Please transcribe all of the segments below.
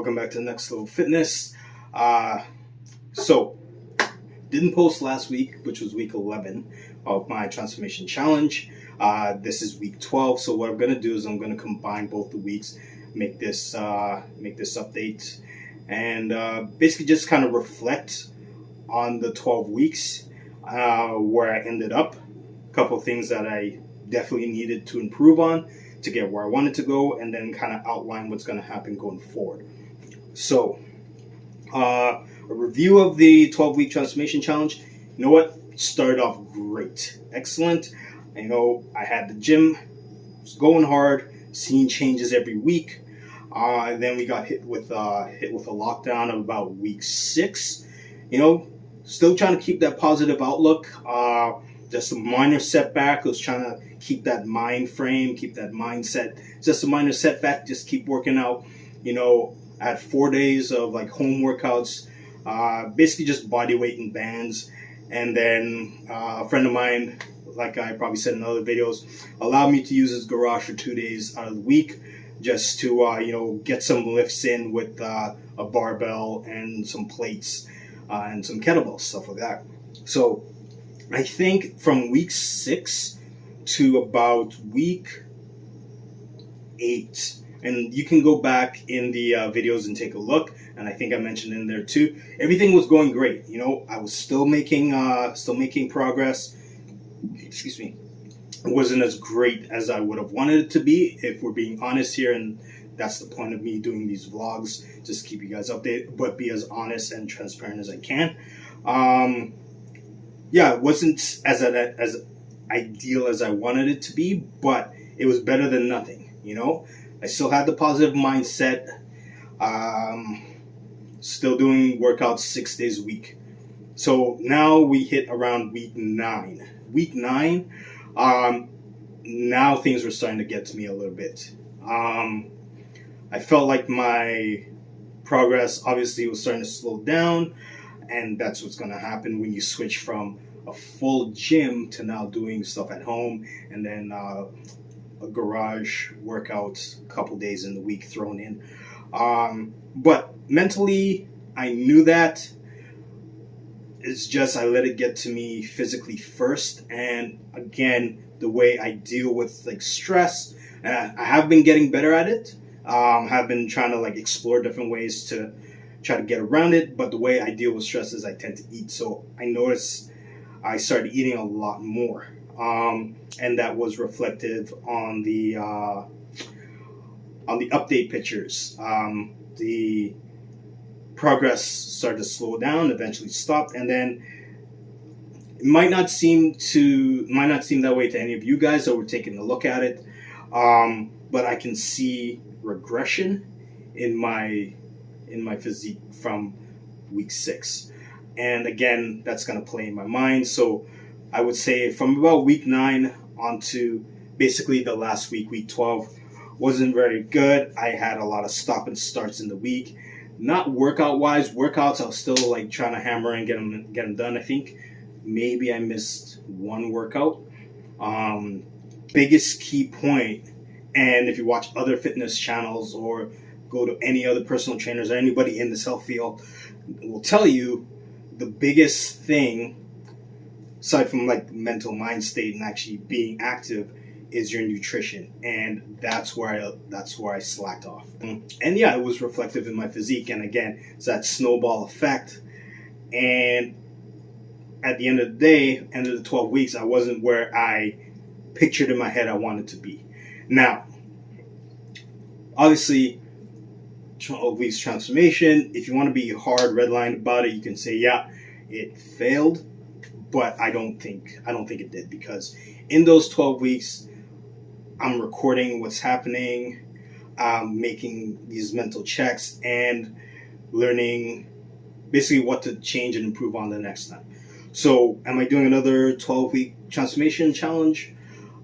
Welcome back to Next Level Fitness. So, didn't post last week, which was week 11 of my transformation challenge. This is week 12. So what I'm going to do is I'm going to combine both the weeks, make this update, and basically just kind of reflect on the 12 weeks where I ended up. A couple of things that I definitely needed to improve on to get where I wanted to go, and then kind of outline what's going to happen going forward. So, a review of the 12-week transformation challenge. You know what? Started off great. Excellent. I know I had the gym, was going hard, seeing changes every week. And then we got hit with a lockdown of about week 6. You know, still trying to keep that positive outlook. Just a minor setback. I was trying to keep that mind frame, keep that mindset. Just a minor setback. Just keep working out. You know, I had 4 days of like home workouts, basically just body weight and bands. And then a friend of mine, like I probably said in other videos, allowed me to use his garage for 2 days out of the week just to, get some lifts in with a barbell and some plates and some kettlebells, stuff like that. So I think from week 6 to about week 8, and you can go back in the videos and take a look, and I think I mentioned in there too, everything was going great. You know, I was still making progress. Excuse me. It wasn't as great as I would have wanted it to be, if we're being honest here, and that's the point of me doing these vlogs, just keep you guys updated, but be as honest and transparent as I can. Yeah, it wasn't as ideal as I wanted it to be, but it was better than nothing, you know? I still had the positive mindset, still doing workouts 6 days a week. So now we hit around week 9. Week 9, now things were starting to get to me a little bit. I felt like my progress obviously was starting to slow down, and that's what's going to happen when you switch from a full gym to now doing stuff at home, and then a garage workout a couple days in the week thrown in. But mentally, I knew that. It's just I let it get to me physically first, and again, the way I deal with like stress, and I have been getting better at it. Have been trying to like explore different ways to try to get around it, but the way I deal with stress is I tend to eat. So I noticed I started eating a lot more, and that was reflective on the update pictures. The progress started to slow down, eventually stopped, and then it might not seem that way to any of you guys that were taking a look at it, but I can see regression in my physique from week 6, and again, that's going to play in my mind. So I would say from about week 9 onto basically the last week, week 12, wasn't very good. I had a lot of stop and starts in the week. Not workout-wise. Workouts, I was still like trying to hammer and get them done. I think maybe I missed one workout. Biggest key point, and if you watch other fitness channels or go to any other personal trainers or anybody in this health field, will tell you the biggest thing, aside from like mental mind state and actually being active, is your nutrition, and that's where I slacked off. And yeah, it was reflective in my physique, and again, it's that snowball effect. And at the end of the day, end of the 12 weeks, I wasn't where I pictured in my head I wanted to be. Now, obviously, 12 weeks transformation, if you want to be hard redlined about it, you can say, yeah, it failed, but I don't think it did, because in those 12 weeks, I'm recording what's happening, making these mental checks, and learning basically what to change and improve on the next time. So am I doing another 12-week transformation challenge?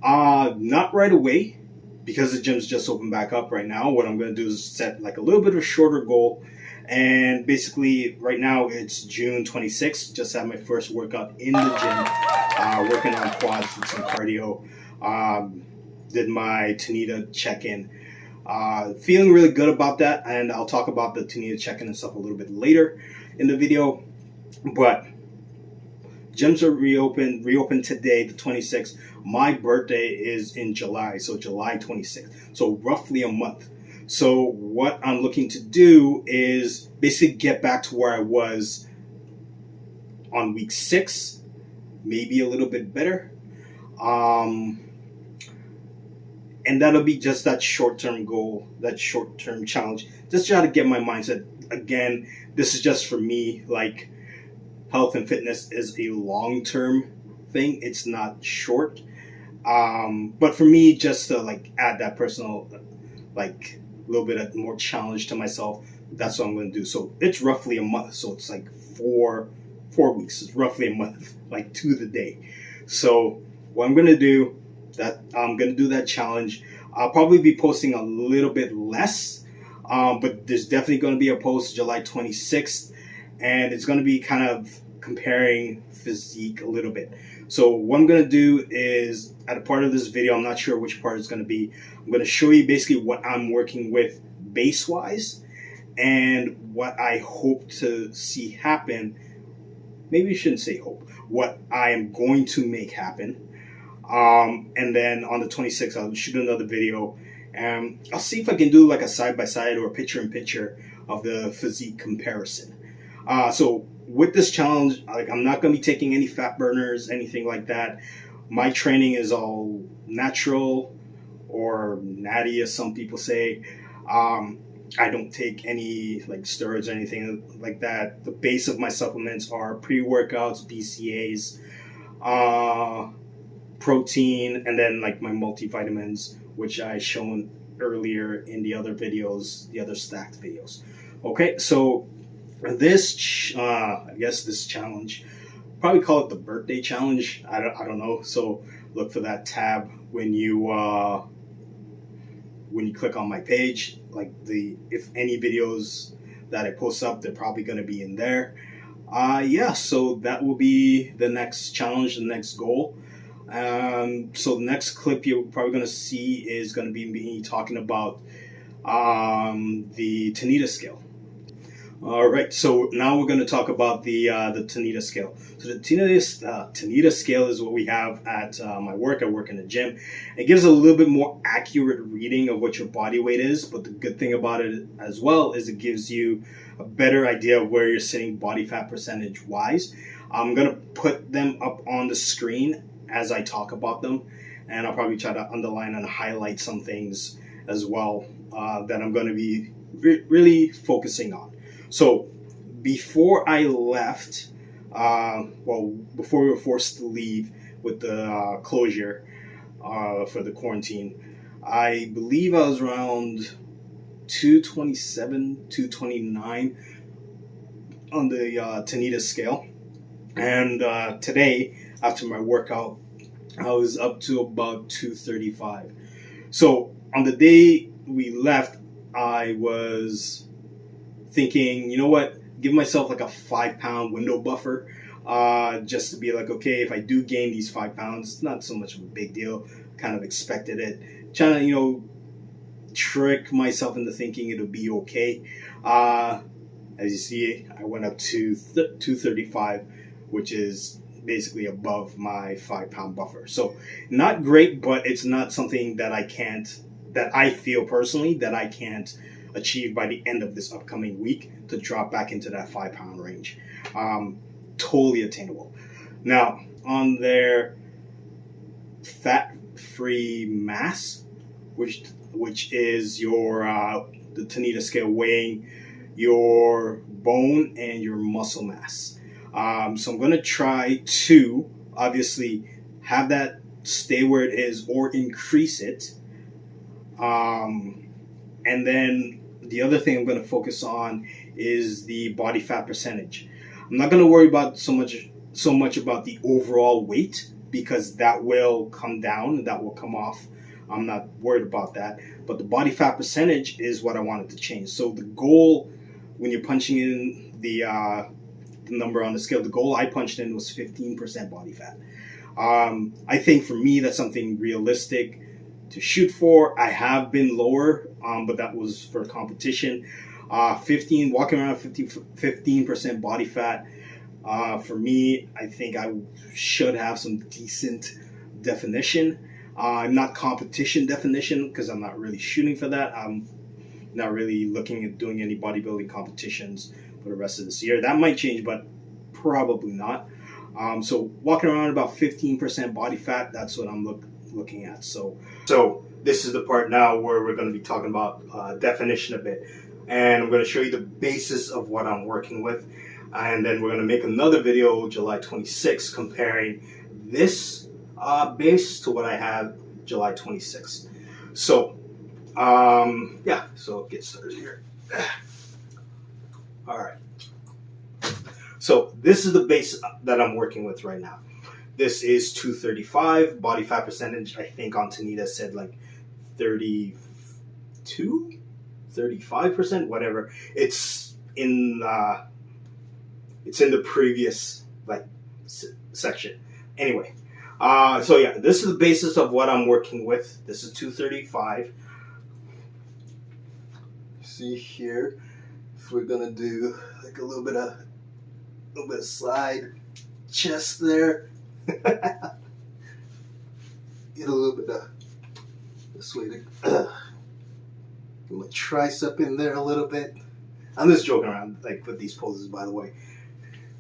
Not right away, because the gym's just opened back up right now. What I'm going to do is set like a little bit of a shorter goal. And basically right now it's June 26th. Just had my first workout in the gym, working on quads with some cardio. Did my Tanita check-in. Feeling really good about that, and I'll talk about the Tanita check-in and stuff a little bit later in the video. But gyms are reopened today, the 26th. My birthday is in July, so July 26th. So roughly a month. So what I'm looking to do is basically get back to where I was on week 6, maybe a little bit better. And that'll be just that short-term goal, that short-term challenge. Just try to get my mindset. Again, this is just for me. Like, health and fitness is a long-term thing. It's not short. But for me, just to like add that personal, like a little bit of more challenge to myself, that's what I'm going to do. So it's roughly a month. So it's like four weeks. It's roughly a month, like to the day. So what I'm going to do, that I'm going to do that challenge. I'll probably be posting a little bit less, but there's definitely going to be a post July 26th, and it's going to be kind of comparing physique a little bit. So what I'm going to do is, at a part of this video, I'm not sure which part it's going to be, I'm going to show you basically what I'm working with base-wise and what I hope to see happen. Maybe you shouldn't say hope. What I am going to make happen. And then on the 26th, I'll shoot another video, and I'll see if I can do like a side-by-side or a picture-in-picture of the physique comparison. So with this challenge, like, I'm not going to be taking any fat burners, anything like that. My training is all natural, or natty, as some people say. I don't take any like steroids or anything like that. The base of my supplements are pre-workouts, BCAAs, protein, and then like my multivitamins, which I shown earlier in the other videos, the other stacked videos. Okay, so this, I guess this challenge, probably call it the birthday challenge. I don't know. So look for that tab when you click on my page. Like, if any videos that I post up, they're probably going to be in there. Yeah, so that will be the next challenge, the next goal. So the next clip you're probably going to see is going to be me talking about the Tanita scale. All right, so now we're going to talk about the Tanita scale. So the Tanita scale is what we have at my work. I work in a gym. It gives a little bit more accurate reading of what your body weight is, but the good thing about it as well is it gives you a better idea of where you're sitting body fat percentage wise. I'm going to put them up on the screen as I talk about them, and I'll probably try to underline and highlight some things as well that I'm going to be really focusing on. So before I left, before we were forced to leave with the closure for the quarantine, I believe I was around 227, 229 on the Tanita scale. And today, after my workout, I was up to about 235. So on the day we left, I was thinking, you know what, give myself like a 5-pound window buffer, just to be like, okay, if I do gain these 5 pounds, it's not so much of a big deal. Kind of expected it. Trying to, trick myself into thinking it'll be okay. As you see, I went up to 235, which is basically above my 5-pound buffer. So not great, but it's not something that I feel personally that I can't achieve by the end of this upcoming week to drop back into that 5-pound range. Totally attainable. Now, on their fat-free mass, which is your the Tanita scale weighing your bone and your muscle mass. So I'm going to try to obviously have that stay where it is or increase it. And then the other thing I'm going to focus on is the body fat percentage. I'm not going to worry about so much about the overall weight, because that will come down, that will come off. I'm not worried about that. But the body fat percentage is what I wanted to change. So the goal, when you're punching in the number on the scale, the goal I punched in was 15% body fat. I think for me, that's something realistic to shoot for. I have been lower, but that was for competition. 15, walking around 15% body fat. For me, I think I should have some decent definition. Not competition definition, because I'm not really shooting for that. I'm not really looking at doing any bodybuilding competitions for the rest of this year. That might change, but probably not. So walking around about 15% body fat, that's what I'm looking at. So this is the part now where we're going to be talking about definition a bit. And I'm going to show you the basis of what I'm working with. And then we're going to make another video July 26th comparing this base to what I had July 26th. So, yeah, so get started here. All right. So this is the base that I'm working with right now. This is 235 body fat percentage. I think on Tanita said like 32, 35%, whatever. It's in the previous like section. Anyway, so yeah, this is the basis of what I'm working with. This is 235. See here, if we're gonna do like a little bit of slide chest there. Get a little bit of this way to get my tricep in there a little bit. I'm just joking around like with these poses, by the way.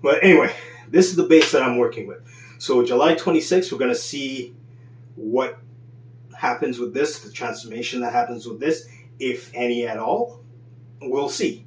But anyway, this is the base that I'm working with. So July 26th, we're gonna see what happens with this, the transformation that happens with this, if any at all. We'll see.